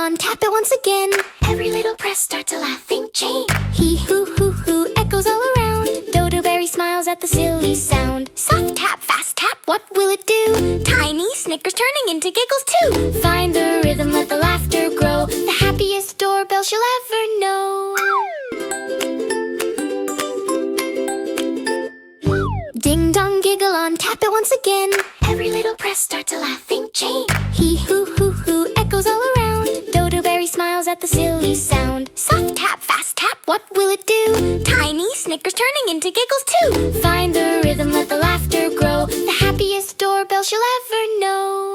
on, tap it once again. Every little press starts a laughing chain. He hoo hoo hoo echoes all around. Dodo Berry smiles at the silly sound. Soft tap, fast tap, what will it do? Tiny snickers turning into giggles too. Find the rhythm, let the laughter grow. The happiest doorbell she'll ever know. Ding dong, giggle on, tap it once again. Every little press starts a laughing chain. He hoo hoo hoo echoes all around. Dodo Berry smiles at the silly sound. Soft tap, fast tap, what will it do? Tiny snickers turning into giggles too. Find the rhythm, let the laughter grow. The happiest doorbell she'll ever know.